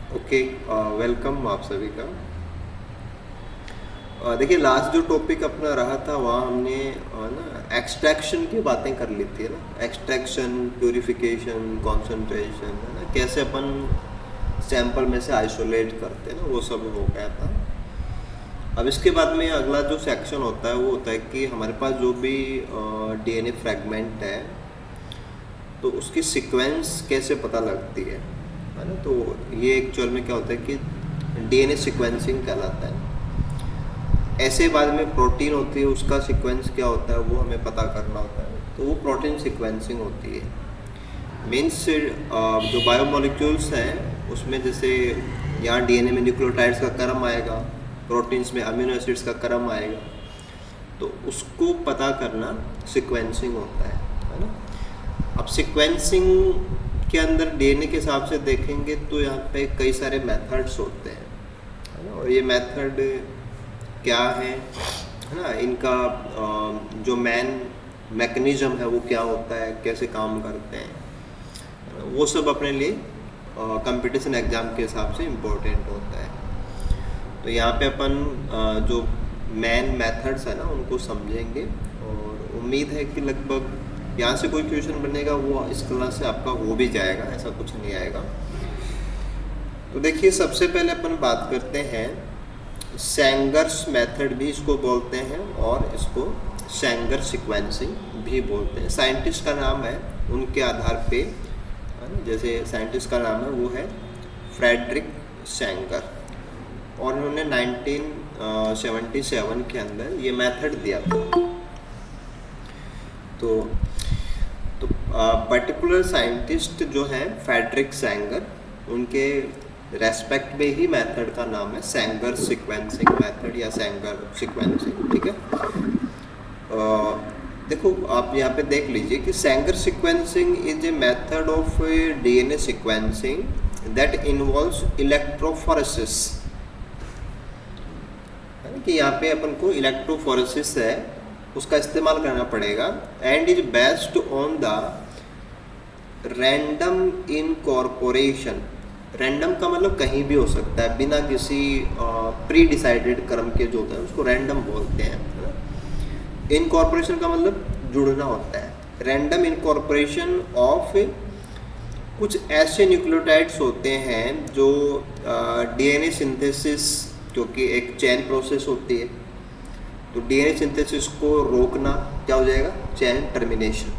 Okay, welcome आप सभी का। देखिए, लास्ट जो टॉपिक अपना रहा था वहाँ हमने ना एक्सट्रैक्शन की बातें कर ली थी, है ना। एक्सट्रैक्शन, प्यूरिफिकेशन, कंसंट्रेशन, है ना, कैसे अपन सैंपल में से आइसोलेट करते हैं ना, वो सब हो गया था। अब इसके बाद में अगला जो सेक्शन होता है वो होता है कि हमारे पास जो भी डीएनए फ्रेगमेंट है तो उसकी सीक्वेंस कैसे पता लगती है ना। तो ये एक्चुअल में क्या होता है कि डीएनए सीक्वेंसिंग कहलाता है। ऐसे बाद में प्रोटीन होती है, उसका सीक्वेंस क्या होता है वो हमें पता करना होता है, तो वो प्रोटीन सीक्वेंसिंग होती है। मीन्स जो बायोमोलिक्यूल्स हैं उसमें जैसे यहाँ डीएनए में न्यूक्लियोटाइड्स का क्रम आएगा, प्रोटीन्स में अमीनो एसिड्स का क्रम आएगा, तो उसको पता करना सीक्वेंसिंग होता है ना। अब सीक्वेंसिंग के अंदर डीएनए के हिसाब से देखेंगे तो यहाँ पे कई सारे मेथड्स होते हैं, है ना। और ये मेथड क्या है ना, इनका जो मेन मैकेनिज्म है वो क्या होता है, कैसे काम करते हैं, वो सब अपने लिए कंपटीशन एग्ज़ाम के हिसाब से इम्पोर्टेंट होता है। तो यहाँ पे अपन जो मेन मेथड्स है ना उनको समझेंगे, और उम्मीद है कि लगभग यहाँ से कोई क्वेश्चन बनेगा वो इस क्लास से आपका हो भी जाएगा, ऐसा कुछ नहीं आएगा। तो देखिए, सबसे पहले अपन बात करते हैं सैंगर्स मेथड भी इसको बोलते हैं, और इसको सैंगर सीक्वेंसिंग भी बोलते हैं। साइंटिस्ट का नाम है उनके आधार पे, जैसे साइंटिस्ट का नाम है वो है फ्रेडरिक सैंगर, और उन्होंने 1977 के अंदर ये मेथड दिया था। तो पर्टिकुलर साइंटिस्ट जो हैं फ्रेडरिक सैंगर, उनके रेस्पेक्ट में ही मेथड का नाम है सैंगर सीक्वेंसिंग मेथड या सैंगर सीक्वेंसिंग, ठीक है। देखो, आप यहाँ पे देख लीजिए कि Sanger sequencing is a method of DNA sequencing that involves electrophoresis, कि यहाँ पे अपन को इलेक्ट्रोफोरेसिस है उसका इस्तेमाल करना पड़ेगा, and is based on the random incorporation. Random का मतलब कहीं भी हो सकता है, बिना किसी प्री डिसाइडेड क्रम के जो होता है उसको रैंडम बोलते हैं। इनकॉर्पोरेशन का मतलब जुड़ना होता है। रैंडम इनकॉर्पोरेशन ऑफ कुछ ऐसे न्यूक्लियोटाइड्स होते हैं जो डीएनए सिंथेसिस, क्योंकि एक चेन प्रोसेस होती है, तो डीएनए सिंथेसिस को रोकना क्या हो जाएगा, चेन टर्मिनेशन।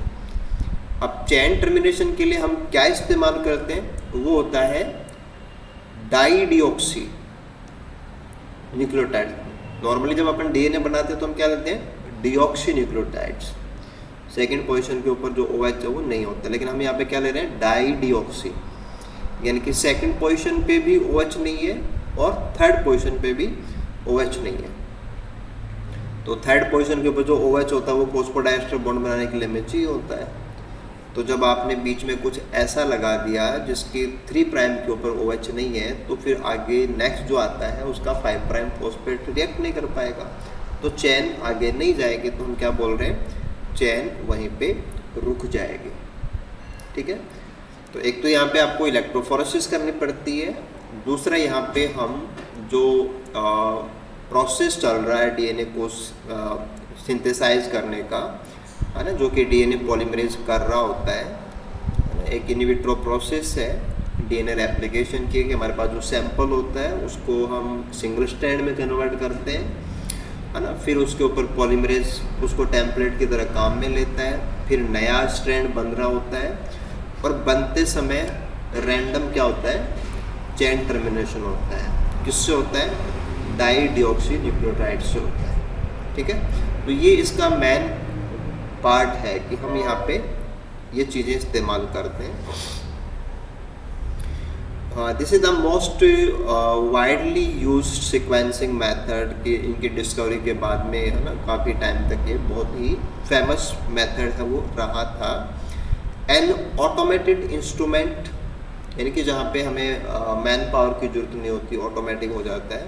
अब चेन टर्मिनेशन के लिए हम क्या इस्तेमाल करते हैं, वो होता है डाईडिऑक्सी न्यूक्लियोटाइड। नॉर्मली जब अपन डीएनए बनाते हैं तो हम क्या लेते हैं, डीऑक्सी न्यूक्लियोटाइड्स। सेकेंड पोजीशन के ऊपर जो OH है वो नहीं होता, लेकिन हम यहाँ पे क्या ले रहे हैं, डाईडिऑक्सी, यानी कि सेकेंड पोजीशन पे भी OH नहीं है और थर्ड पोजीशन पे भी OH नहीं है। तो थर्ड पोजीशन के ऊपर जो OH होता है वो फॉस्फोडाइएस्टर बॉन्ड बनाने के लिए हमें चाहिए होता है। तो जब आपने बीच में कुछ ऐसा लगा दिया जिसकी 3 प्राइम के ऊपर OH नहीं है, तो फिर आगे नेक्स्ट जो आता है उसका 5 प्राइम फॉस्फेट रिएक्ट नहीं कर पाएगा, तो चेन आगे नहीं जाएगी। तो हम क्या बोल रहे हैं, चेन वहीं पे रुक जाएगी, ठीक है। तो एक तो यहाँ पे आपको इलेक्ट्रोफोरेसिस करनी पड़ती है, दूसरा यहाँ पे हम जो प्रोसेस चल रहा है डीएनए को सिंथेसाइज करने का, है ना, जो कि डीएनए पॉलीमरेज कर रहा होता है, एक इन विट्रो प्रोसेस है डीएनए रेप्लिकेशन की, कि हमारे पास जो सैंपल होता है उसको हम सिंगल स्ट्रैंड में कन्वर्ट करते हैं, है ना, फिर उसके ऊपर पॉलीमरेज उसको टेम्पलेट की तरह काम में लेता है, फिर नया स्ट्रैंड बन रहा होता है, और बनते समय रैंडम क्या होता है, चेन टर्मिनेशन होता है। किससे होता है, डाईडिऑक्सी न्यूक्लियोटाइड से होता है, ठीक है। तो ये इसका मेन पार्ट है कि हम यहाँ पे ये चीज़ें इस्तेमाल करते हैं। This is the most widely used sequencing method की, इनकी डिस्कवरी के बाद में, है ना, काफ़ी टाइम तक ये बहुत ही फेमस मेथड है वो रहा था। एन ऑटोमेटेड इंस्ट्रूमेंट, यानी कि जहाँ पे हमें मैन पावर की जरूरत नहीं होती, ऑटोमेटिक हो जाता है,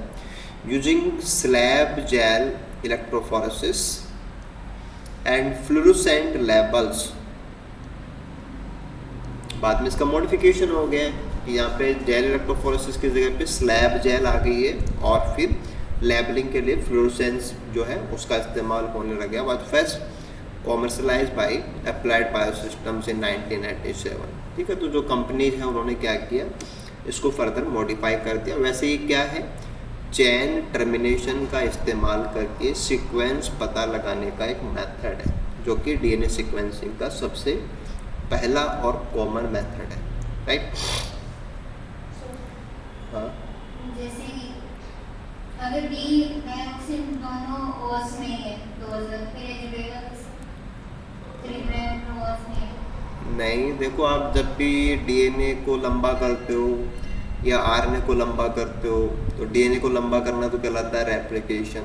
using slab gel electrophoresis and fluorescent labels. बाद में इसका मॉडिफिकेशन हो गया, कि यहाँ पे जेल इलेक्ट्रोफोरेसिस की जगह पे स्लैब जेल आ गई है, और फिर लेबलिंग के लिए फ्लोरोसेंस जो है उसका इस्तेमाल होने लग गया। Was first commercialize by Applied Biosystems in 1997। ठीक है, तो जो कंपनीज हैं उन्होंने क्या किया, इसको फर्दर मॉडिफाई कर दिया। वैसे ही क्या है, चेन टर्मिनेशन का इस्तेमाल करके सीक्वेंस पता लगाने का एक मेथड है, जो कि डीएनए सीक्वेंसिंग का सबसे पहला और कॉमन मेथड है, राइट। हाँ, जैसे अगर डी डायोक्सिन दोनों ओस में है तो फिर जुड़ेगा 3 प्राइम ओस में। नहीं, देखो आप जब भी डीएनए को लंबा करते हो या आरएनए को लंबा करते हो, तो डीएनए को लंबा करना तो कहलाता है रेप्लिकेशन,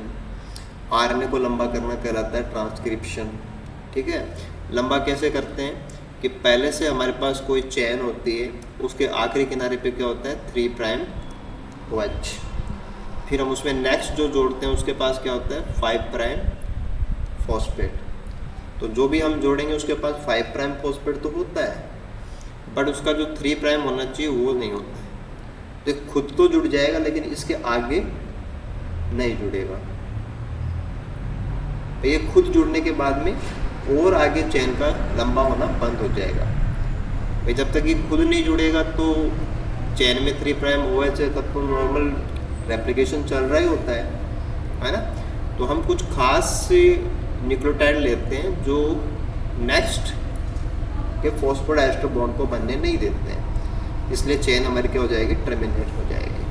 आरएनए को लंबा करना कहलाता है ट्रांसक्रिप्शन। ठीक है, लंबा कैसे करते हैं कि पहले से हमारे पास कोई चेन होती है, उसके आखिरी किनारे पे क्या होता है 3 प्राइम OH, फिर हम उसमें नेक्स्ट जो जोड़ते हैं उसके पास क्या होता है 5 प्राइम फॉस्फेट। तो जो भी हम जोड़ेंगे उसके पास 5 प्राइम फॉस्फेट तो होता है, बट उसका जो 3 प्राइम होना चाहिए वो नहीं होता है। तो खुद तो जुड़ जाएगा लेकिन इसके आगे नहीं जुड़ेगा। तो ये खुद जुड़ने के बाद में और आगे चेन का लंबा होना बंद हो जाएगा। भाई जब तक ये खुद नहीं जुड़ेगा तो चेन में 3 प्राइम OH है, तब तो नॉर्मल रेप्लिकेशन चल रहा ही होता है ना। तो हम कुछ खास से न्यूक्लियोटाइड लेते हैं जो नेक्स्ट के फॉस्फोडाइस्टर बॉन्ड को बनने नहीं देते हैं, इसलिए चेन हमारी क्या हो जाएगी, टर्मिनेट हो जाएगी।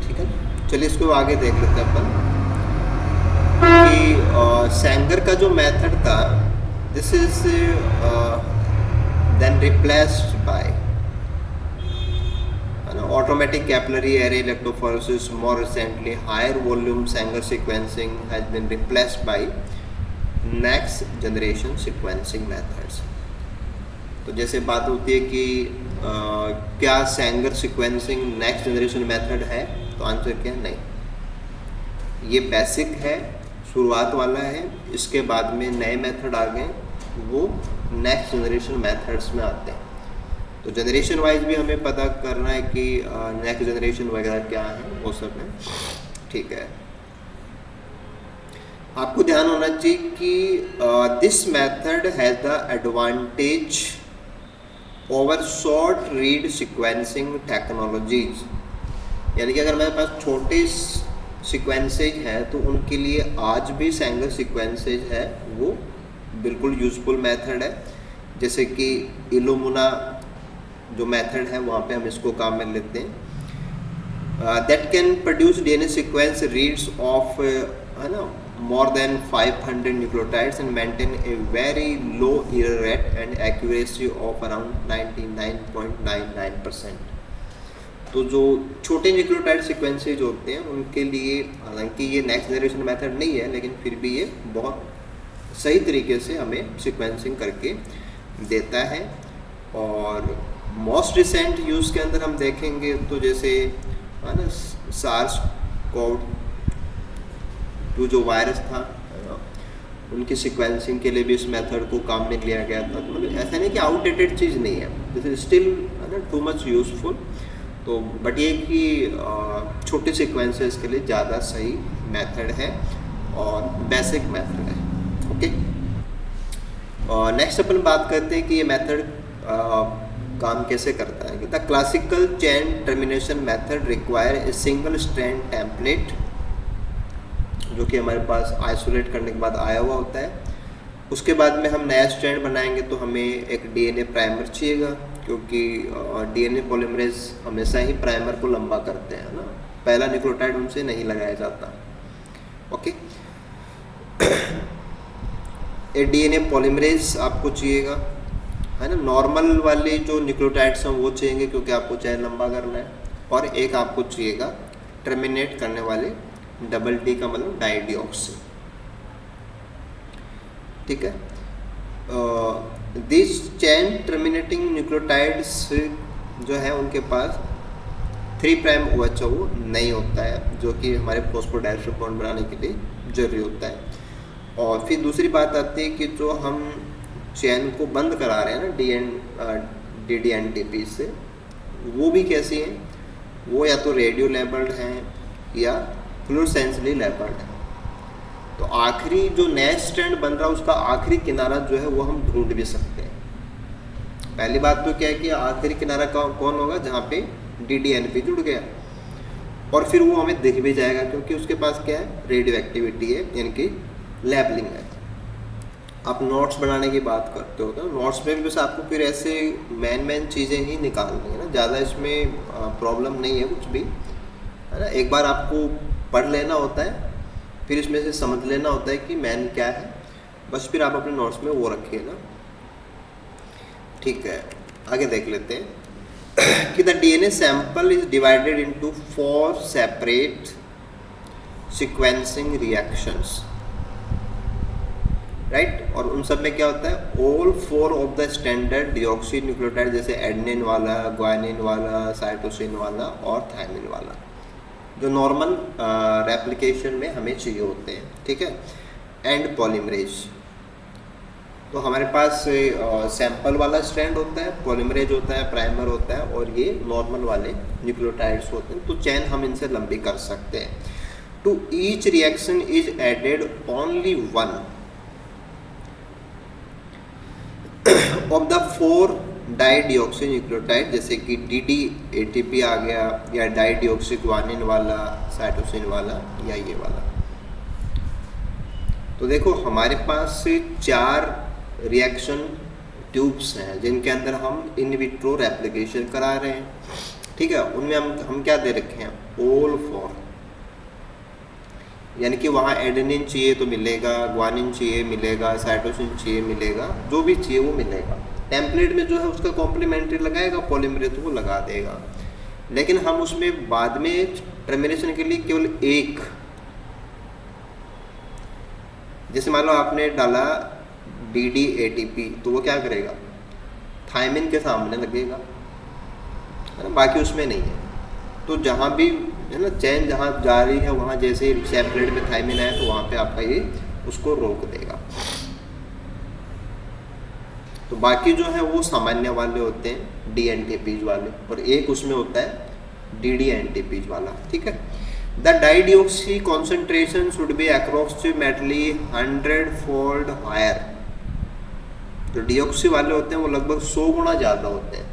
ठीक है, चलिए इसको आगे देख लेते हैं अपन कि सैंगर का जो मेथड था, this is then replaced by automatic capillary array electrophoresis. More recently, higher volume Sanger sequencing has been replaced by next generation sequencing methods. तो जैसे बात होती है कि क्या Sanger sequencing next generation method है, तो आंसर क्या है, नहीं। ये बेसिक है, शुरुआत वाला है, इसके बाद में नए मेथड आ गए, वो नेक्स्ट जनरेशन मेथड्स में आते हैं। तो जनरेशन वाइज भी हमें पता करना है कि नेक्स्ट जनरेशन वगैरह क्या है, वो सब है। ठीक है, आपको ध्यान होना चाहिए कि this method has the advantage over short read sequencing technologies. यानी कि अगर मेरे पास छोटे सीक्वेंसेज है तो उनके लिए आज भी सैंगर सीक्वेंसेज है वो बिल्कुल यूजफुल मेथड है। जैसे कि इलुमिना जो मेथड है वहाँ पे हम इसको काम में लेते हैं। That can produce DNA sequence reads of है ना more than 500 nucleotides and maintain a very low error rate and accuracy of around 99.99%। तो जो छोटे न्यूक्लियोटाइड सीक्वेंसेज होते हैं उनके लिए, हालांकि ये नेक्स्ट जनरेशन मेथड नहीं है, लेकिन फिर भी ये बहुत सही तरीके से हमें सीक्वेंसिंग करके देता है। और मोस्ट रिसेंट यूज़ के अंदर हम देखेंगे तो जैसे है ना SARS-CoV-2 जो वायरस था, उनकी सीक्वेंसिंग के लिए भी इस मेथड को काम में लिया गया था। तो मतलब ऐसा नहीं कि आउटडेटेड चीज़ नहीं है, दिस इज स्टिल है ना टू मच यूजफुल। तो बट ये कि छोटे सीक्वेंसेस के लिए ज़्यादा सही मेथड है और बेसिक मेथड है। ओके, नेक्स्ट अपन बात करते हैं कि ये मेथड काम कैसे करता है। The classical chain termination method require a single strand template, जो कि हमारे पास आइसोलेट करने के बाद आया हुआ होता है। उसके बाद में हम नया स्ट्रैंड बनाएंगे तो हमें एक डीएनए प्राइमर चाहिएगा, क्योंकि डीएनए पॉलीमरेज हमेशा ही प्राइमर को लंबा करते हैं ना, पहला न्यूक्लियोटाइड उनसे नहीं लगाया जाता। ओके, ए डीएनए पॉलीमरेज आपको चाहिएगा, है ना। नॉर्मल वाले जो न्यूक्लियोटाइड्स हैं वो चाहिए क्योंकि आपको चेन लंबा करना है, और एक आपको चाहिएगा टर्मिनेट करने वाले डबल डी का मतलब डाइडिऑक्सी। ठीक है, दिस चेन टर्मिनेटिंग न्यूक्लियोटाइड्स जो है उनके पास 3 प्राइम OH वो नहीं होता है, जो कि हमारे फॉस्फोडाइस्टर बॉन्ड बनाने के लिए जरूरी होता है। और फिर दूसरी बात आती है कि जो हम चेन को बंद करा रहे हैं ना DDNTP से, वो भी कैसी हैं, वो या तो रेडियो लेबल्ड हैं या फ्लोरोसेंसली लेबल्ड हैं। तो आखिरी जो नया स्ट्रैंड बन रहा है उसका आखिरी किनारा जो है वो हम ढूंढ भी सकते हैं। पहली बात तो क्या है कि आखिरी किनारा कौन होगा, जहाँ पे DDNP जुड़ गया, और फिर वो हमें दिख भी जाएगा क्योंकि उसके पास क्या है, रेडियो एक्टिविटी है, यानी कि लेबलिंग है। आप नोट्स बनाने की बात करते हो तो नोट्स में भी बस आपको फिर ऐसे मेन चीज़ें ही निकालनी है ना, ज़्यादा इसमें प्रॉब्लम नहीं है कुछ भी, है ना। एक बार आपको पढ़ लेना होता है, फिर इसमें से समझ लेना होता है कि मेन क्या है, बस फिर आप अपने नोट्स में वो रखिए ना। ठीक है, आगे देख लेते हैं कि the DNA sample is divided into 4 separate sequencing reactions, right. और उन सब में क्या होता है, all 4 of the standard deoxy nucleotide, जैसे एडेनिन वाला, ग्वानिन वाला, साइटोसिन वाला और थायमिन वाला, जो नॉर्मल रेप्लिकेशन में हमें चाहिए होते हैं, ठीक है। एंड पॉलीमरेज, तो हमारे पास सैंपल वाला स्ट्रैंड होता है, पॉलीमरेज होता है, प्राइमर होता है, और ये नॉर्मल वाले न्यूक्लियोटाइड्स होते हैं। तो चेन हम इनसे लंबी कर सकते हैं। To each reaction is added only 1 of the 4 dideoxy nucleotide, जैसे कि DDATP आ गया, या डाइडिऑक्सी ग्वानिन वाला, साइटोसिन वाला, या ये वाला। तो देखो हमारे पास 4 रिएक्शन ट्यूब्स हैं जिनके अंदर हम इन विट्रो रेप्लिकेशन करा रहे हैं, ठीक है। उनमें हम क्या दे रखे हैं, ऑल 4, यानी कि वहाँ एडेनिन चाहिए तो मिलेगा, ग्वानिन चाहिए मिलेगा, साइटोसिन चाहिए मिलेगा, जो भी चाहिए वो मिलेगा। टेम्पलेट में जो है उसका कॉम्प्लीमेंट्री लगाएगा, पॉलीमरेज तो वो लगा देगा, लेकिन हम उसमें बाद में टर्मिनेशन के लिए केवल एक, जैसे मान लो आपने डाला DDATP, तो वो क्या करेगा, थायमिन के सामने लगेगा, है ना, बाकी उसमें नहीं है। तो जहाँ भी है ना चैन जहाँ जा रही है वहाँ जैसे ही सेपरेट में थायमिन आए तो वहाँ पे आपका ये उसको रोक देगा। तो बाकी जो है वो सामान्य वाले होते हैं, DNTPs वाले, और एक उसमें होता है DDNTPs वाला, ठीक है। The dideoxy concentration should be approximately 100-fold higher. जो डिऑक्सी वाले होते हैं वो लगभग 100 गुना ज़्यादा होते हैं,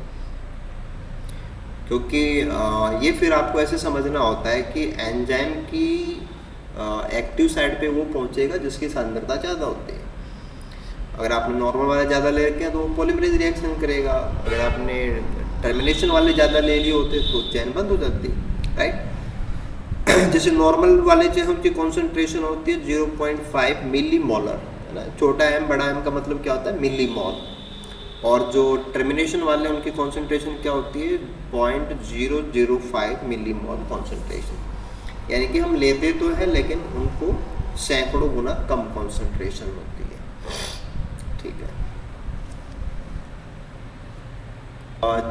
क्योंकि ये फिर आपको ऐसे समझना होता है कि एंजाइम की एक्टिव साइड पे वो पहुंचेगा जिसकी सांद्रता ज़्यादा होती है। अगर आपने नॉर्मल वाले ज़्यादा ले रखे हैं तो वो पॉलीमरेज रिएक्शन करेगा, अगर आपने टर्मिनेशन वाले ज़्यादा ले लिए होते तो चैन बंद हो जाती, राइट। जैसे नॉर्मल वाले जो उनकी कॉन्सेंट्रेशन होती है 0.5 मिलीमोलर, है ना। छोटा m बड़ा m का मतलब क्या होता है, मिलीमोल। और जो टर्मिनेशन वाले उनकी कॉन्सेंट्रेशन क्या होती है, 0.005 मिलीमोल कॉन्सेंट्रेशन, यानी कि हम लेते तो है लेकिन उनको सैकड़ों गुना कम कॉन्सेंट्रेशन होती है, ठीक है।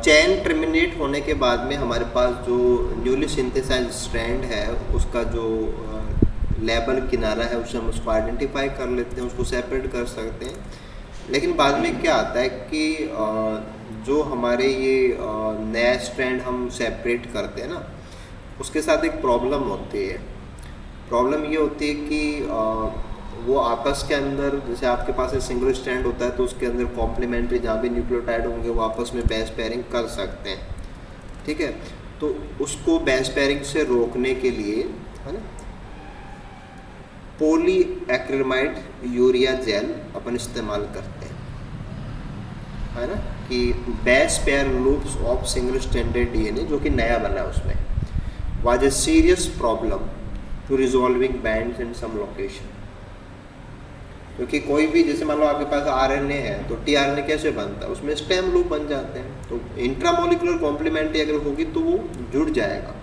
चैन टर्मिनेट होने के बाद में हमारे पास जो न्यूली सिंथेसाइज्ड स्ट्रैंड है उसका जो लेबल किनारा है उससे हम उसको आइडेंटिफाई कर लेते हैं, उसको सेपरेट कर सकते हैं। लेकिन बाद में क्या आता है कि जो हमारे ये नया स्ट्रैंड हम सेपरेट करते हैं ना, उसके साथ एक प्रॉब्लम होती है। प्रॉब्लम ये होती है कि वो आपस के अंदर, जैसे आपके पास एक सिंगल स्ट्रैंड होता है तो उसके अंदर कॉम्प्लीमेंट्री जहाँ भी न्यूक्लियोटाइड होंगे वो आपस में बेस पेयरिंग कर सकते हैं, ठीक है। तो उसको बेस पेयरिंग से रोकने के लिए, है ना, पॉलीएक्रिलामाइड यूरिया जेल अपन इस्तेमाल करते हैं, है ना, कि base pair loops of single stranded DNA जो कि नया बना है उसमें was a serious problem to resolving bands in some location. क्योंकि कोई भी, जैसे मान लो आपके पास RNA है तो tRNA कैसे बनता है, उसमें स्टेम लूप बन जाते हैं, तो इंट्रामोलिकुलर कॉम्प्लीमेंट्री अगर होगी तो वो जुड़ जाएगा,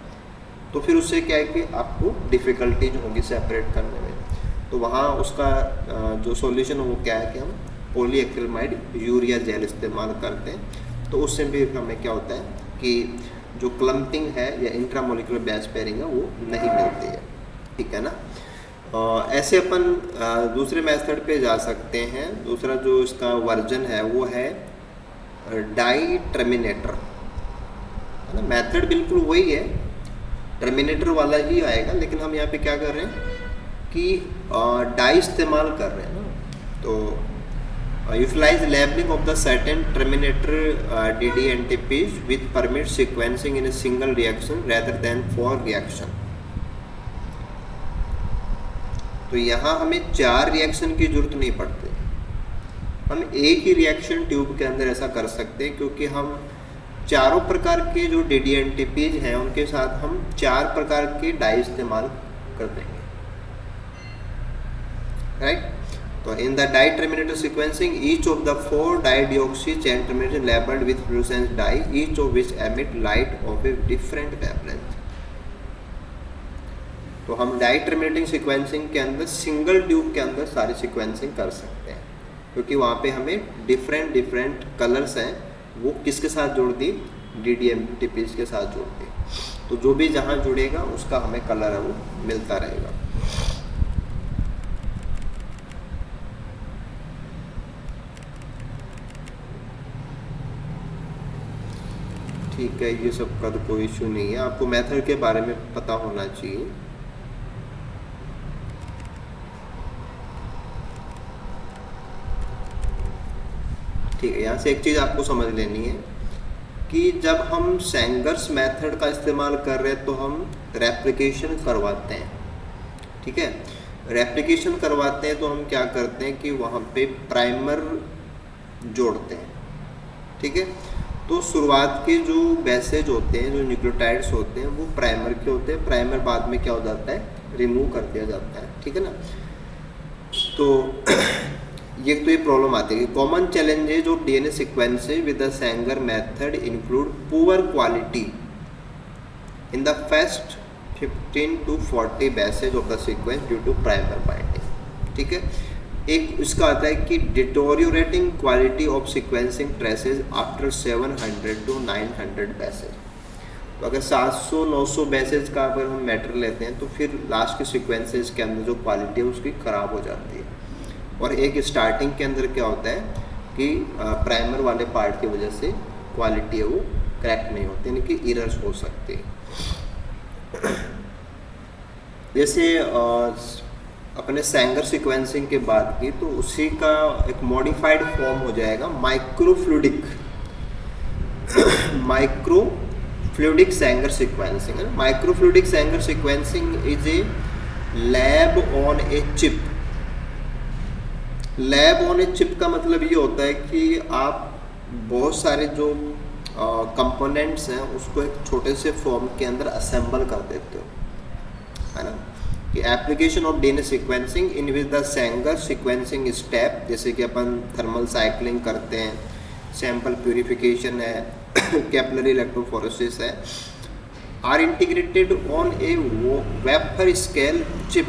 तो फिर उससे क्या है कि आपको डिफ़िकल्टीज होगी सेपरेट करने में। तो वहाँ उसका जो सॉल्यूशन है वो क्या है कि हम पॉलीएक्रिलामाइड यूरिया जेल इस्तेमाल करते हैं, तो उससे भी हमें क्या होता है कि जो क्लम्पिंग है या इंट्रामोलिकुलर बेस पेयरिंग है वो नहीं मिलती है, ठीक है ना। ऐसे अपन दूसरे मेथड पे जा सकते हैं। दूसरा जो इसका वर्जन है वो है डाई टर्मिनेटर, है ना। मेथड बिल्कुल वही है, टर्मिनेटर वाला ही आएगा, लेकिन हम यहाँ पे क्या कर रहे हैं कि डाई इस्तेमाल कर रहे हैं ना। तो utilize labeling of the certain terminator DDNTPs with permit sequencing in a single reaction rather than four reaction. तो यहाँ हमें 4 रिएक्शन की जरूरत नहीं पड़ती, हम एक ही रिएक्शन ट्यूब के अंदर ऐसा कर सकते हैं, क्योंकि हम चारों प्रकार के जो DDNTPs हैं उनके साथ हम 4 प्रकार के डाई इस्तेमाल कर देंगे, राइट। तो in the dye terminator sequencing each of the 4 dideoxy chain terminator labelled with fluorescence dye each of which emit light of a different wavelength. तो हम डाई टर्मिनेटिंग सीक्वेंसिंग के अंदर सिंगल ट्यूब के अंदर सारी सीक्वेंसिंग कर सकते हैं, क्योंकि वहाँ पे हमें डिफरेंट कलर्स हैं, वो किसके साथ जोड़ दी, DDNTPs के साथ जोड़ दी। तो जो भी जहाँ जुड़ेगा उसका हमें कलर है वो मिलता रहेगा। ठीक है, ये सब का तो कोई इशू नहीं है, आपको मेथड के बारे में पता होना चाहिए। ठीक है, यहाँ से एक चीज़ आपको समझ लेनी है कि जब हम सेंगर्स मेथड का इस्तेमाल कर रहे हैं तो हम रेप्लिकेशन करवाते हैं, ठीक है। रेप्लिकेशन करवाते हैं तो हम क्या करते हैं कि वहाँ पे प्राइमर जोड़ते हैं, ठीक है। तो शुरुआत के जो बेसेज होते हैं, जो न्यूक्लियोटाइड्स होते हैं, वो प्राइमर के होते हैं, प्राइमर बाद में क्या हो जाता है, रिमूव कर दिया जाता है, ठीक है ना। तो ये प्रॉब्लम आती है कि common challenges of DNA sequences with the Sanger method include poor quality in the first 15 to 40 bases of the sequence due to primer binding, ठीक है। एक इसका आता है कि deteriorating quality of sequencing traces after 700 to 900 bases. तो अगर 700-900 बैसेज का अगर हम मैटर लेते हैं तो फिर लास्ट के सीक्वेंसेज के अंदर जो क्वालिटी है उसकी ख़राब हो जाती है। और एक स्टार्टिंग के अंदर क्या होता है कि प्राइमर वाले पार्ट की वजह से क्वालिटी है वो करेक्ट नहीं होती, यानी कि एरर्स हो सकते हैं। जैसे अपने सेंगर सीक्वेंसिंग के बाद की, तो उसी का एक मॉडिफाइड फॉर्म हो जाएगा माइक्रोफ्लूडिक सेंगर सीक्वेंसिंग, है ना। Microfluidic Sengar sequencing is a lab on a chip. Lab on a chip का मतलब ये होता है कि आप बहुत सारे जो कंपोनेंट्स हैं उसको एक छोटे से फॉर्म के अंदर असेंबल कर देते हो, है ना। कि application of DNA sequencing in which the Sanger sequencing step, जैसे कि अपन थर्मल साइक्लिंग करते हैं, सैंपल प्यूरिफिकेशन है, कैपिलरी इलेक्ट्रोफोरेसिस है, are integrated on a wafer scale chip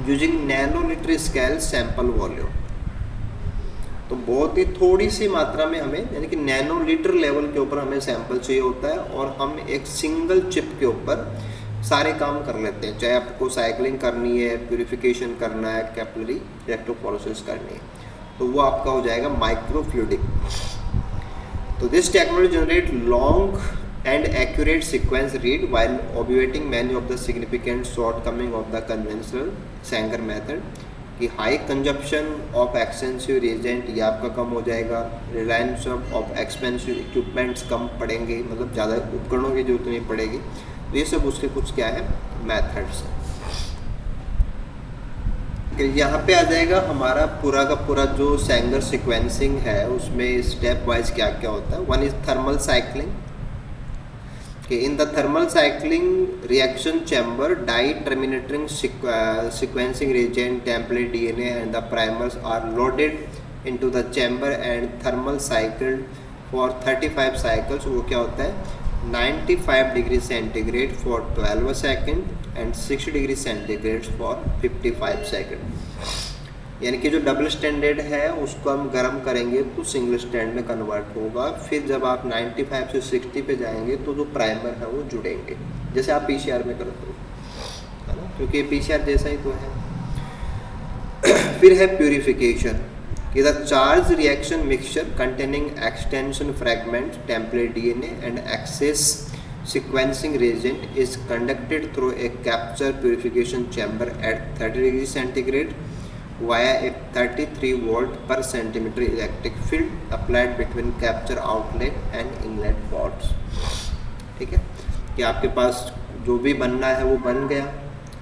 using nanolitre scale sample volume. तो बहुत ही थोड़ी सी मात्रा में हमें, यानी कि नैनोलीटर लेवल के ऊपर हमें सैंपल चाहिए होता है, और हम एक सिंगल चिप के ऊपर सारे काम कर लेते हैं, चाहे आपको साइक्लिंग करनी है, प्यूरिफिकेशन करना है, कैपिलरी इलेक्ट्रोफोरेसिस करनी है, तो वो आपका हो जाएगा माइक्रोफ्लूडिक। तो this technology generate long and accurate sequence read while obviating many of the significant shortcoming of the conventional Sanger method। कि high consumption of expensive reagent ये आपका कम हो जाएगा, रिलायंस ऑफ एक्सपेंसिव इक्विपमेंट्स कम पड़ेंगे, मतलब ज़्यादा उपकरणों की जरूरत नहीं पड़ेगी। तो ये सब उसके कुछ क्या है मैथड्स हैं। यहाँ पे आ जाएगा हमारा पूरा का पूरा जो सेंगर सीक्वेंसिंग है, उसमें स्टेप वाइज क्या क्या होता है। One is thermal cycling. In the thermal cycling reaction chamber, dye terminating sequencing reagent, template DNA and the primers are loaded into the chamber and thermal cycled for 35 cycles। वो क्या होता है 95 degree centigrade for 12 second and 60 degree centigrade for 55 second. यानी कि जो double standard है उसको हम गर्म करेंगे तो सिंगल स्टैंड में कन्वर्ट होगा। फिर जब आप 95 से 60 पे जाएंगे तो जो प्राइमर है वो जुड़ेंगे, जैसे आप PCR में करते हो, है ना, क्योंकि PCR जैसा ही तो है। फिर है प्यूरिफिकेशन, कि the charge reaction mixture containing extension fragment template DNA and excess sequencing reagent is conducted through a capture purification chamber at 30 degrees centigrade via a 33 volt per centimeter electric field applied between capture outlet and inlet ports। ठीक है कि आपके पास जो भी बनना है वो बन गया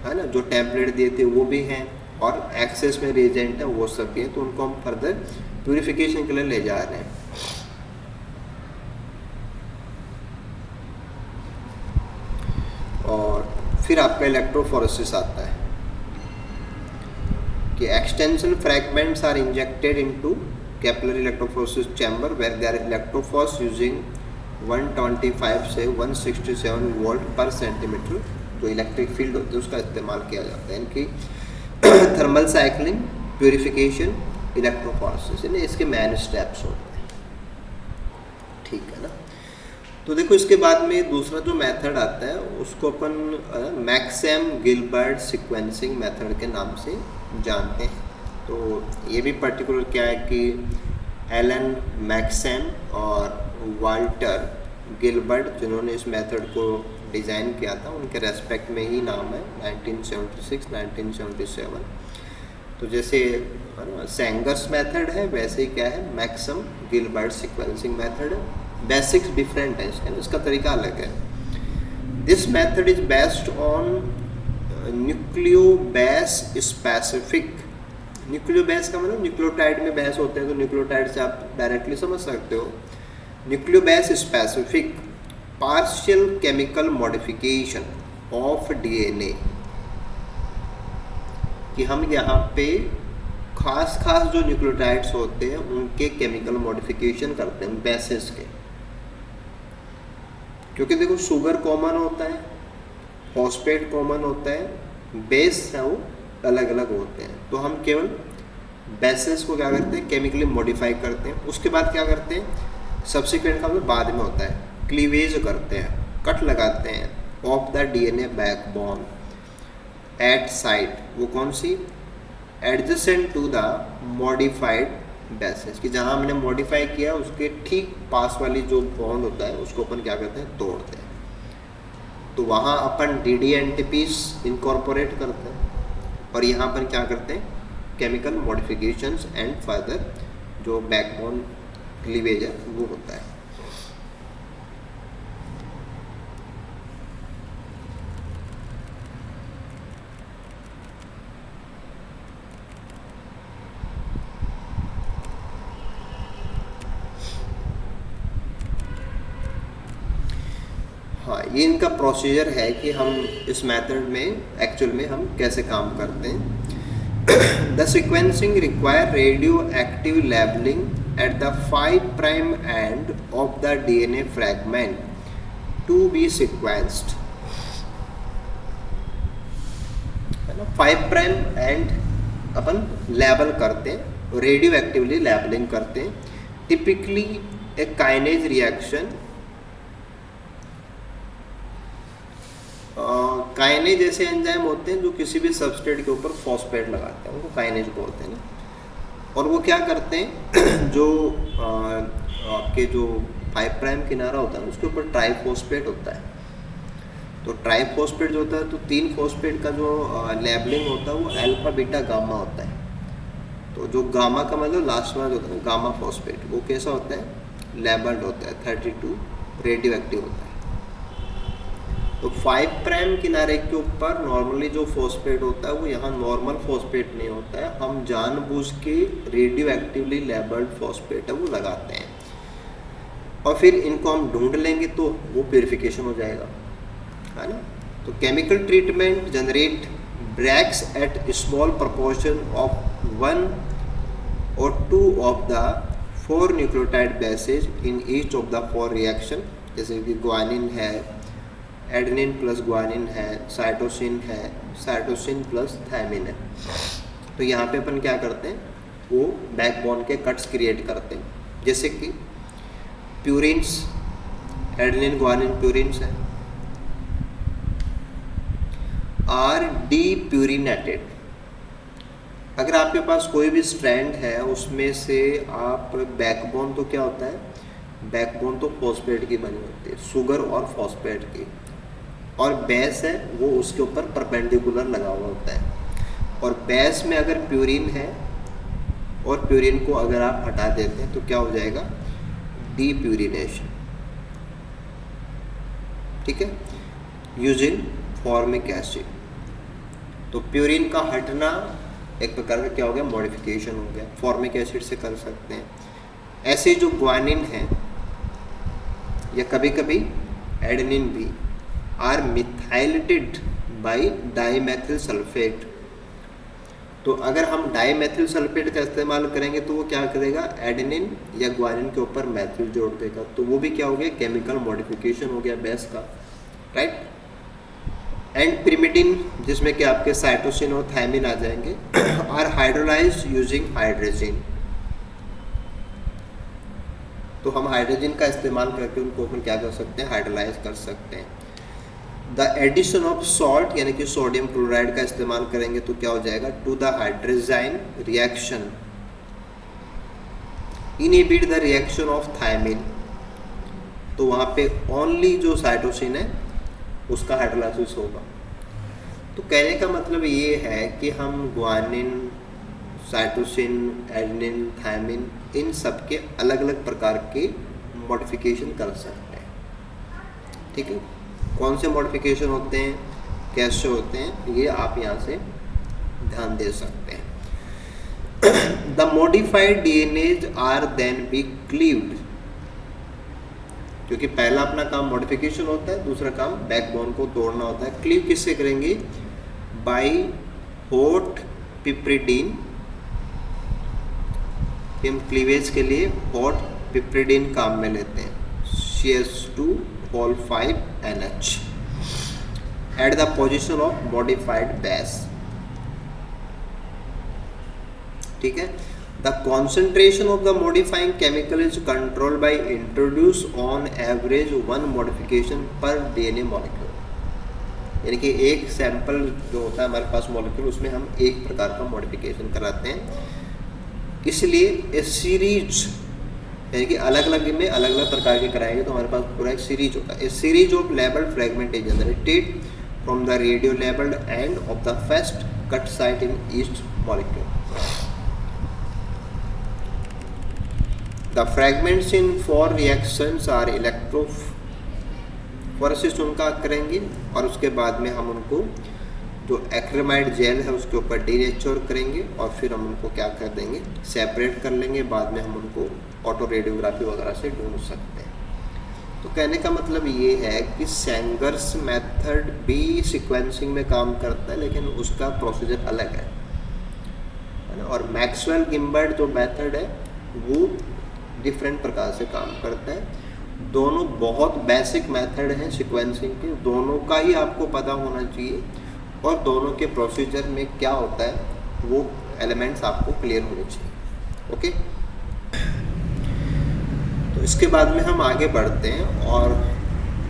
है ना, जो टेम्पलेट दिए थे वो भी हैं और एक्सेस में रिएजेंट है वो सब भी है, तो उनको हम फर्दर प्यूरिफिकेशन के लिए ले जा रहे हैं। और फिर आपका इलेक्ट्रोफोरेसिस आता है कि extension fragments are injected into capillary electrophoresis chamber where they are electrophoresed using 125 से 167 वोल्ट पर सेंटीमीटर जो इलेक्ट्रिक फील्ड होती है उसका इस्तेमाल किया जाता है। इनकी थर्मल साइक्लिंग, प्यूरिफिकेशन, इलेक्ट्रोफोरेसिस, यानी इसके मेन स्टेप्स होते हैं। ठीक है ना। तो देखो इसके बाद में दूसरा जो मेथड आता है उसको अपन मैक्सएम गिलबर्ट सीक्वेंसिंग मेथड के नाम से जानते हैं। तो ये भी पर्टिकुलर क्या है कि एलन मैक्सएम और वाल्टर गिलबर्ट जिन्होंने इस मेथड को डिज़ाइन किया था उनके रेस्पेक्ट में ही नाम है 1976-1977। तो जैसे सेंगर्स मेथड है वैसे ही क्या है मैक्सएम गिलबर्ट सीक्वेंसिंग मेथड है। बेसिक्स डिफरेंट है इसका तरीका अलग है। This method is based on nucleobase specific. Nucleobase का मतलब न्यूक्लियोटाइड में बेस होते हैं, तो न्यूक्लियोटाइड से आप डायरेक्टली समझ सकते हो। Nucleobase specific partial chemical modification of DNA, कि हम यहाँ पे खास जो न्यूक्लियोटाइड्स होते हैं उनके केमिकल मॉडिफिकेशन करते हैं बेसिस के। क्योंकि देखो शुगर कॉमन होता है, फॉस्फेट कॉमन होता है, बेस है वो अलग अलग होते हैं, तो हम केवल बेसिस को क्या करते हैं केमिकली मॉडिफाई करते हैं। उसके बाद क्या करते हैं सब्सिक्वेंट का मतलब बाद में होता है क्लीवेज करते हैं, कट लगाते हैं of the DNA backbone at site, वो कौन सी adjacent to the modified bases, कि जहाँ हमने मॉडिफाई किया उसके ठीक पास वाली जो बॉन्ड होता है उसको अपन क्या करते हैं तोड़ते हैं। तो वहाँ अपन डी एंटीपीस इनकॉर्पोरेट करते हैं और यहाँ पर क्या करते हैं केमिकल मॉडिफिकेशंस एंड फर्दर जो बैकबोन क्लीवेज है वो होता है। हाँ, ये इनका प्रोसीजर है कि हम इस मेथड में एक्चुअल में हम कैसे काम करते हैं। The sequencing require radioactive labeling at the 5' end of the DNA fragment to be sequenced, है ना। 5' एंड अपन लेबल करते हैं, रेडियो एक्टिवली लेबलिंग करते हैं। टिपिकली ए काइनेज रिएक्शन, काइनेज ऐसे एंजाइम होते हैं जो किसी भी सबस्ट्रेट के ऊपर फॉस्फेट लगाते हैं, उनको काइनेज बोलते हैं ना। और वो क्या करते हैं जो आपके जो 5' किनारा होता है उसके ऊपर ट्राइफॉस्फेट होता है। तो ट्राइफॉस्फेट जो होता है तो 3 फॉस्फेट का जो लेबलिंग होता है वो अल्फा बीटा गामा होता है। तो जो गामा का मतलब लास्ट में जो होता है गामा फॉस्फेट, वो कैसा होता है लेबल्ड होता है, 32 रेडियो एक्टिव होता है। तो 5' किनारे के ऊपर नॉर्मली जो फॉस्फेट होता है वो यहाँ नॉर्मल फॉस्फेट नहीं होता है, हम जानबूझ के रेडियो एक्टिवली लेबल्ड फॉस्फेट है वो लगाते हैं और फिर इनको हम ढूंढ लेंगे तो वो प्यूरिफिकेशन हो जाएगा, है ना। तो chemical treatment generate breaks at small proportion of 1 or 2 of the 4 nucleotide bases in each of the 4 reaction, जैसे कि ग्वानिन है, एडेनिन प्लस ग्वानिन है, साइटोसिन है, साइटोसिन प्लस थायमिन है। तो यहाँ पे अपन क्या करते हैं वो बैकबोन के कट्स क्रिएट करते हैं, जैसे कि प्यूरिन्स, एडेनिन ग्वानिन प्यूरिन्स है, आर डी प्यूरिनेटेड अगर आपके पास कोई भी स्ट्रैंड है उसमें से आप बैकबोन, तो क्या होता है, बैकबोन तो फॉस्फेट की बनी होती है, शुगर और फॉस्फेट की, और बेस है वो उसके ऊपर परपेंडिकुलर लगा हुआ होता है। और बेस में अगर प्यूरिन है और प्यूरिन को अगर आप हटा देते हैं तो क्या हो जाएगा, डीप्यूरिनेशन। ठीक है, यूजिंग फॉर्मिक एसिड। तो प्यूरिन का हटना एक प्रकार का क्या हो गया, मॉडिफिकेशन हो गया, फॉर्मिक एसिड से कर सकते हैं। ऐसे जो ग्वानिन है या कभी कभी एडेनिन भी are methylated by dimethyl sulphate. तो अगर हम डाइमेथिल सल्फेट का इस्तेमाल करेंगे तो वो क्या करेगा, एडेनिन या ग्वानिन के ऊपर मैथिल जोड़ देगा, तो वो भी क्या हो गया, केमिकल मॉडिफिकेशन हो गया बेस का, राइट। एंड पिरिमिडिन, जिसमें कि आपके साइटोसिन और थायमिन आ जाएंगे, आर हाइड्रोलाइज यूजिंग हाइड्रोजन। तो हम हाइड्रोजन का इस्तेमाल करके उनको अपन क्या कर सकते हैं, हाइड्रोलाइज कर सकते हैं। द एडिशन ऑफ सॉल्ट यानी कि सोडियम क्लोराइड का इस्तेमाल करेंगे तो क्या हो जाएगा, to the hydrazine reaction inhibit the reaction of thymine. तो वहाँ पे ओनली जो साइटोसिन है उसका हाइड्रोलाइसिस होगा। तो कहने का मतलब ये है कि हम ग्वानिन, साइटोसिन, एडेनिन, थायमिन, इन सब के अलग अलग प्रकार के मॉडिफिकेशन कर सकते हैं। ठीक है, कौन से मॉडिफिकेशन होते हैं, कैसे होते हैं, ये आप यहाँ से ध्यान दे सकते हैं। The modified DNAs are then be cleaved, क्योंकि पहला अपना काम मॉडिफिकेशन होता है, दूसरा काम बैकबोन को तोड़ना होता है। क्लीव किससे करेंगे, बाय हॉट पिप्रिडीन। हम क्लीवेज के लिए हॉट पिप्रिडीन काम में लेते हैं, CS2(5NH) at the position of modified base. ठीक है, the concentration of the modifying chemical is control by introduce on average 1 modification पर डीएनए मॉलिक्यूल। यानी कि एक सैंपल जो होता है हमारे पास मॉलिक्यूल, उसमें हम एक प्रकार का मॉडिफिकेशन कराते हैं। इसलिए ए सीरीज, यानी कि अलग अलग में अलग अलग प्रकार के कराएंगे तो हमारे पास पूरा एक सीरीज होता है। A series of labelled fragment is generated from the radio labelled end of the first cut site in each molecule. The fragments in 4 reactions are electrophoresis उनका करेंगे, और उसके बाद में हम उनको जो एक्रेमाइड जेल है उसके ऊपर डीनेचर करेंगे, और फिर हम उनको क्या कर देंगे, सेपरेट कर लेंगे। बाद में हम उनको ऑटो रेडियोग्राफी वगैरह से ढूंढ सकते हैं। तो कहने का मतलब ये है कि सेंगर्स मेथड भी सीक्वेंसिंग में काम करता है, लेकिन उसका प्रोसीजर अलग है ना। और मैक्सवेल गिम्बर्ट जो मेथड है वो डिफरेंट प्रकार से काम करता है। दोनों बहुत बेसिक मेथड हैं सीक्वेंसिंग के, दोनों का ही आपको पता होना चाहिए, और दोनों के प्रोसीजर में क्या होता है वो एलिमेंट्स आपको क्लियर होने चाहिए। ओके, तो इसके बाद में हम आगे बढ़ते हैं और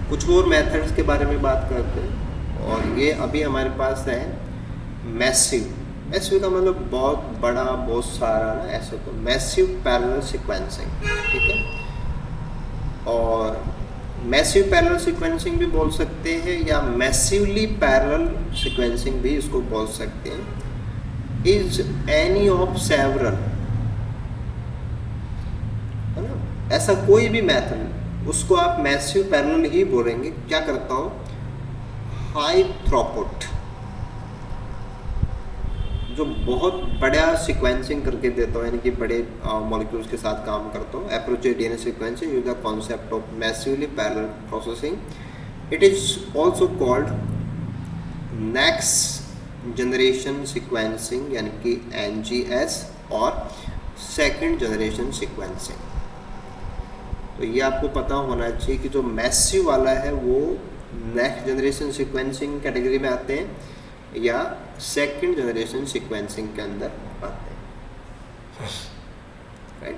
कुछ और मेथड्स के बारे में बात करते हैं। और ये अभी हमारे पास है मैसिव। मैसिव का मतलब बहुत बड़ा, बहुत सारा ना, ऐसे तो मैसिव पैरेलल सीक्वेंसिंग। ठीक है, और मैसिव पैरेलल सीक्वेंसिंग भी बोल सकते हैं या मैसिवली पैरेलल सीक्वेंसिंग भी इसको बोल सकते हैं। इज एनी ऑफ सेवरल, है ना, ऐसा कोई भी मेथड उसको आप मैसिव पैरेलल ही बोलेंगे। क्या करता हो, हाई थ्रूपुट, जो बहुत बड़ा सीक्वेंसिंग करके देता हूँ, यानी कि बड़े मॉलिक्यूल्स के साथ काम करता हूँ। Approach DNA sequencing use the concept of massively parallel processing. It is also called next generation sequencing, यानी कि NGS, और सेकंड जनरेशन सीक्वेंसिंग। तो ये आपको पता होना चाहिए कि जो मैसिव वाला है वो नेक्स्ट जनरेशन सीक्वेंसिंग कैटेगरी में आते हैं या सेकंड जनरेशन सीक्वेंसिंग के अंदर आते हैं, right.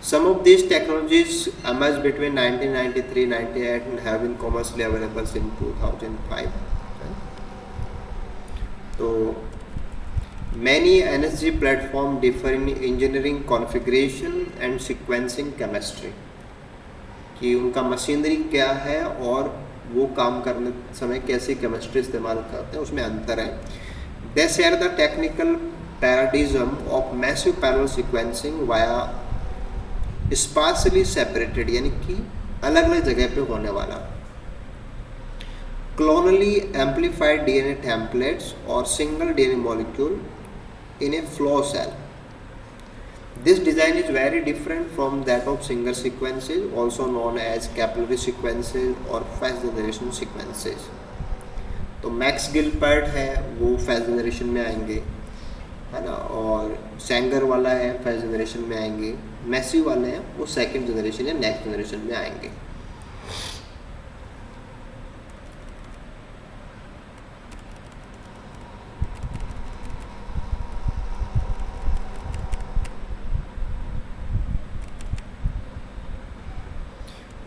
Some of this technologies emerged between 1993-98 and have been commercially available since 2005. तो Many NSG platform differ in engineering configuration and sequencing chemistry, कि उनका मशीनरी क्या है और वो काम करने समय कैसी केमिस्ट्री इस्तेमाल करते हैं, उसमें अंतर है. They share the technical paradigm of massive parallel sequencing via sparsely separated, यानी कि अलग अलग जगह पे होने वाला clonally amplified DNA templates or single DNA molecule in a flow cell. This design is very different from that of single sequences, also known as capillary sequences or fast generation sequences. तो max Gilbert है वो first generation में आएंगे, है ना, और Sanger वाला है फर्स्ट जनरेशन में आएंगे, मैसी वाले हैं वो सेकंड जनरेशन या नेक्स्ट जनरेशन में आएंगे.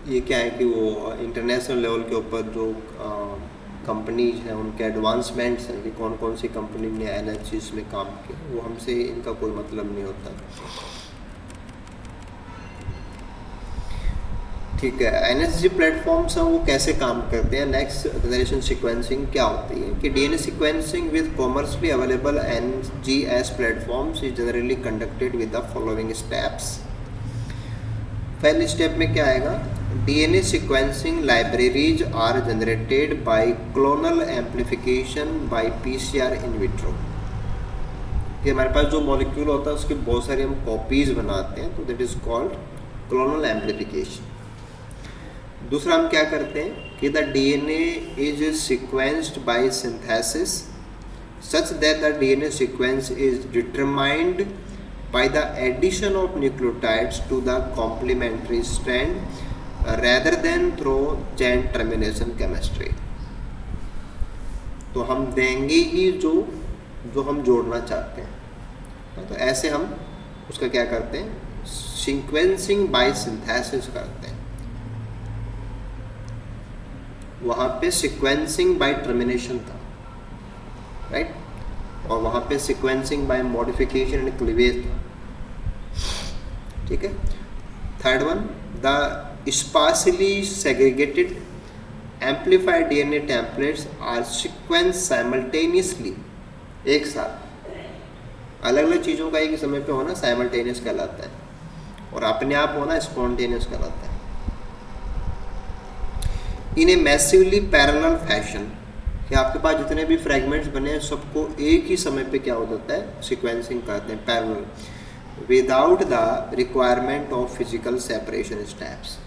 ये क्या है कि वो इंटरनेशनल लेवल के ऊपर जो कंपनीज हैं उनके एडवांसमेंट्स हैं कि कौन कौन सी कंपनी ने एनर्जीज में काम किया, वो हमसे इनका कोई मतलब नहीं होता. ठीक है, एनएसजी प्लेटफॉर्म्स हैं वो कैसे काम करते हैं. नेक्स्ट जनरेशन सीक्वेंसिंग क्या होती है कि DNA sequencing with commercially available NGS platforms is generally conducted with the following steps. पहले स्टेप में क्या आएगा, DNA sequencing libraries are generated by clonal amplification by PCR in vitro. कि हमारे पास जो मॉलिक्यूल होता है उसकी बहुत सारी हम कॉपीज बनाते हैं, तो that is called clonal amplification. दूसरा हम क्या करते हैं कि the DNA is sequenced by synthesis such that the DNA sequence is determined by the addition of nucleotides to the complementary strand rather than through chain termination chemistry. तो हम देंगे ही जो हम जोड़ना चाहते हैं. तो ऐसे हम उसका क्या करते हैं, सीक्वेंसिंग बाय सिंथेसिस करते हैं. वहाँ पे सीक्वेंसिंग बाय टर्मिनेशन था, राइट, और वहाँ पे sequencing by modification and cleavage था. ठीक है. Third one, the sparsely segregated amplified DNA templates are sequence simultaneously, एक साथ अलग अलग चीज़ों का एक ही समय पे होना साइमल्टेनियस कहलाता है, और अपने आप होना स्पॉन्टेनियस कहलाता है. इन ए मैसिवली पैरेलल फैशन, कि आपके पास जितने भी फ्रेगमेंट्स बने हैं सबको एक ही समय पे क्या हो जाता है, सीक्वेंसिंग करते हैं parallel, without the requirement of physical separation steps.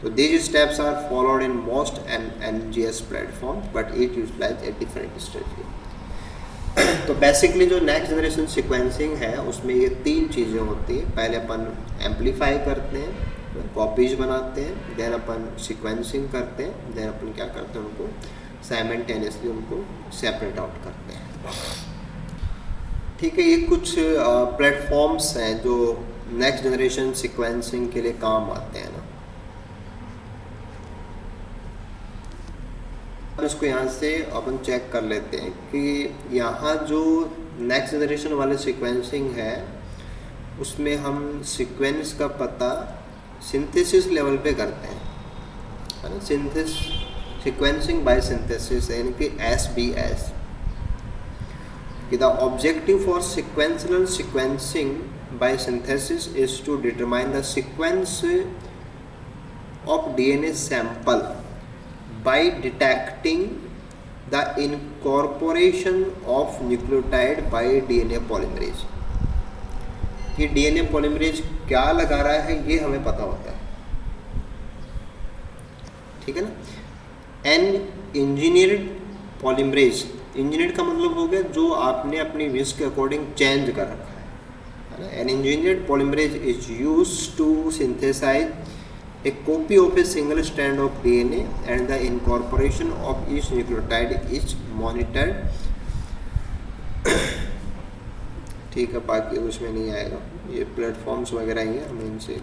तो these steps are followed in most NGS platform but it utilize a different strategy. तो बेसिकली जो नेक्स्ट जनरेशन सीक्वेंसिंग है उसमें ये तीन चीज़ें होती हैं. पहले अपन एम्पलीफाई करते हैं, कॉपीज बनाते हैं, देन अपन सीक्वेंसिंग करते हैं, देन अपन क्या करते हैं, उनको साइमल्टेनियसली उनको सेपरेट आउट करते हैं. ठीक है, ये कुछ प्लेटफॉर्म्स हैं जो नेक्स्ट जनरेशन सीक्वेंसिंग के लिए काम आते हैं ना. इसको यहाँ से अपन चेक कर लेते हैं कि यहाँ जो नेक्स्ट जनरेशन वाले सीक्वेंसिंग है उसमें हम सीक्वेंस का पता सिंथेसिस लेवल पे करते हैं, है ना. सीक्वेंसिंग बाय सिंथेसिस यानी कि SBS. The objective for sequential sequencing by synthesis is to determine the sequence of DNA sample by detecting the incorporation of nucleotide by DNA polymerase. कि DNA polymerase क्या लगा रहा है ये हमें पता होता है, ठीक है ना. एन इंजीनियर्ड पॉलीमरेज, इंजीनियर्ड का मतलब हो गया जो आपने अपनी विश के अकॉर्डिंग चेंज कर रखा है ना. An engineered polymerase is used to synthesize a copy of a single strand of DNA and the incorporation of each nucleotide is monitored. ठीक है, बाकी उसमें नहीं आएगा, ये प्लेटफॉर्म्स वगैरह ही हैं, हमें इनसे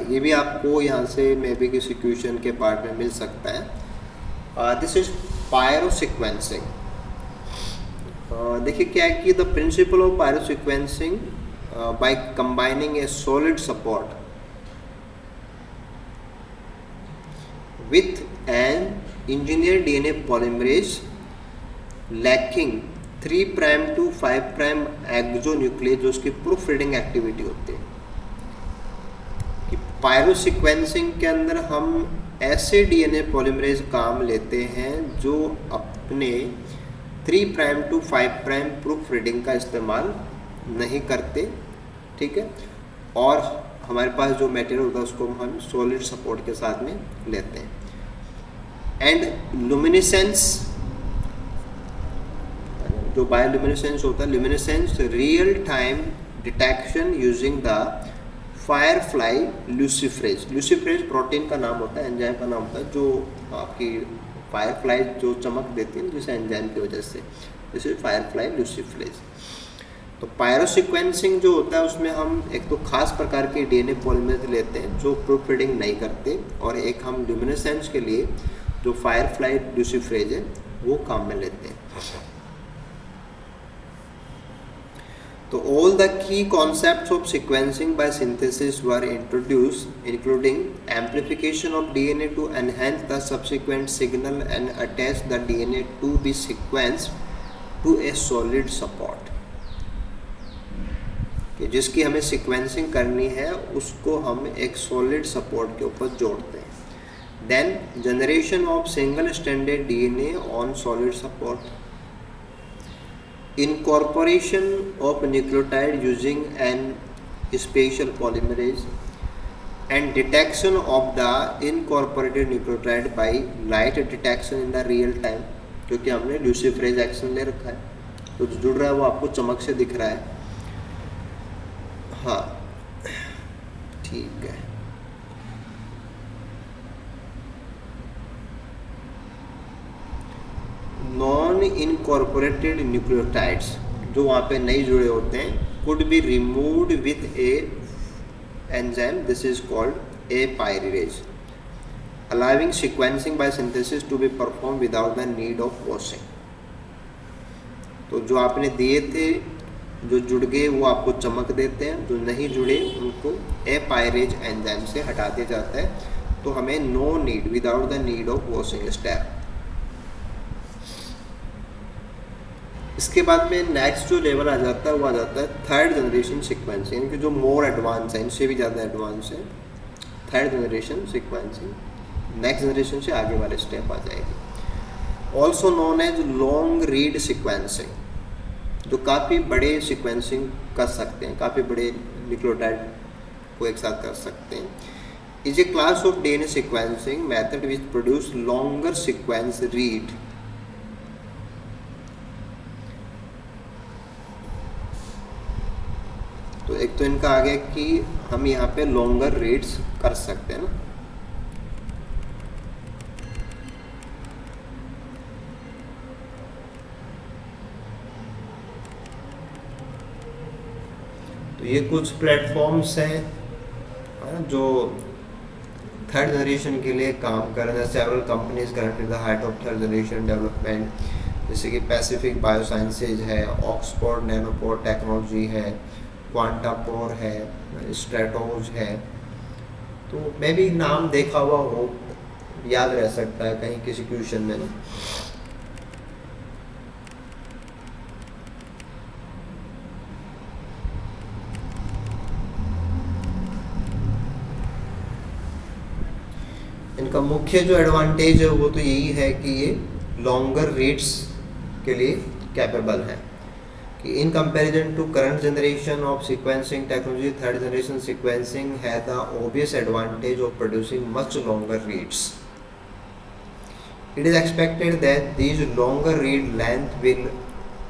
ये भी आपको यहाँ से मे बी किसी क्वेश्चन के पार्ट में मिल सकता है। This is pyrosequencing. देखिए क्या है कि the principle of pyrosequencing by combining a solid support with an engineered DNA polymerase lacking 3' to 5' exonuclease जो उसकी प्रूफ रीडिंग एक्टिविटी होती है कि पायरो सीक्वेंसिंग के अंदर हम ऐसे डीएनए पॉलीमरेज काम लेते हैं जो अपने 3' to 5' प्रूफ रीडिंग का इस्तेमाल नहीं करते, ठीक है, और हमारे पास जो मटेरियल होता है उसको हम सॉलिड सपोर्ट के साथ में लेते हैं। एंड लुमिनेसेंस, जो बायोलुमिनेसेंस होता है, luminescence real time detection using the Firefly luciferase. Luciferase protein का नाम होता है, एंजाइम का नाम होता है, जो आपकी फायरफ्लाई जो चमक देती है जिस एंजाइम की वजह से, जैसे फायरफ्लाई ल्यूसिफरेज। तो पायरो सीक्वेंसिंग जो होता है उसमें हम एक तो खास प्रकार के डीएनए पॉलीमरेज लेते हैं जो प्रूफ रीडिंग नहीं करते, और एक हम ल्यूमिनेसेंस के लिए जो फायरफ्लाई ल्यूसिफरेज है वो काम में लेते हैं। तो all the key concepts of sequencing by synthesis were introduced including amplification of DNA to enhance the subsequent signal and attach the DNA to be sequenced to a solid support. जिसकी हमें sequencing करनी है उसको हम एक solid support के ऊपर जोड़ते हैं। Then generation of single stranded DNA on solid support, incorporation of nucleotide using an special polymerase, and detection of the incorporated nucleotide by light detection in the real time, क्योंकि हमने luciferase action ले रखा है तो जो जुड़ रहा है वो आपको चमक से दिख रहा है। हाँ ठीक है। नॉन इनकॉर्पोरेटेड न्यूक्लियोटाइड्स जो वहाँ पे नहीं जुड़े होते हैं could be removed with a enzyme, this is called apyrase, allowing sequencing by synthesis to be perform without the need of washing. तो जो आपने दिए थे जो जुड़ गए वो आपको चमक देते हैं, जो नहीं जुड़े उनको ए पायरेज एंजाइम से हटा दिया जाता है। तो हमें no need, without the need of washing step. इसके बाद में नेक्स्ट जो लेवल आ जाता है वो आ जाता है थर्ड जनरेशन सीक्वेंसिंग, यानी कि जो मोर एडवांस है, इनसे भी ज़्यादा एडवांस है। Third generation sequencing next generation से आगे वाले स्टेप आ जाएगी। Also known as long read sequencing, जो काफ़ी बड़े सीक्वेंसिंग कर सकते हैं, काफ़ी बड़े न्यूक्लियोटाइड को एक साथ कर सकते हैं। Is a class of DNA sequencing method which produce longer sequence read. तो एक तो इनका आ गया कि हम यहाँ पे लॉन्गर रीड्स कर सकते हैं ना। तो ये कुछ प्लेटफॉर्म्स हैं जो थर्ड जनरेशन के लिए काम कर रहे हैं। Several companies currently the height of third generation development, जैसे कि पैसिफिक बायोसाइंसेज है, ऑक्सफोर्ड नैनोपोर टेक्नोलॉजी है, क्वांटापोर है, स्ट्रेटोज है। तो मैं भी नाम देखा हुआ हो, याद रह सकता है कहीं किसी क्वेश्चन में ना। इनका मुख्य जो एडवांटेज है वो तो यही है कि ये लॉन्गर रीड्स के लिए कैपेबल है। कि in comparison to current generation of sequencing technology, third generation sequencing had the obvious advantage of producing much longer reads. It is expected that these longer read length will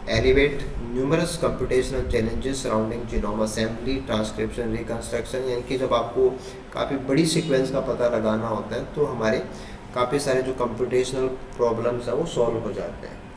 alleviate numerous computational challenges surrounding genome assembly, transcription, reconstruction। यानी कि जब आपको काफ़ी बड़ी sequence का पता लगाना होता है तो हमारे काफ़ी सारे जो कंप्यूटेशनल प्रॉब्लम्स हैं वो सॉल्व हो जाते हैं।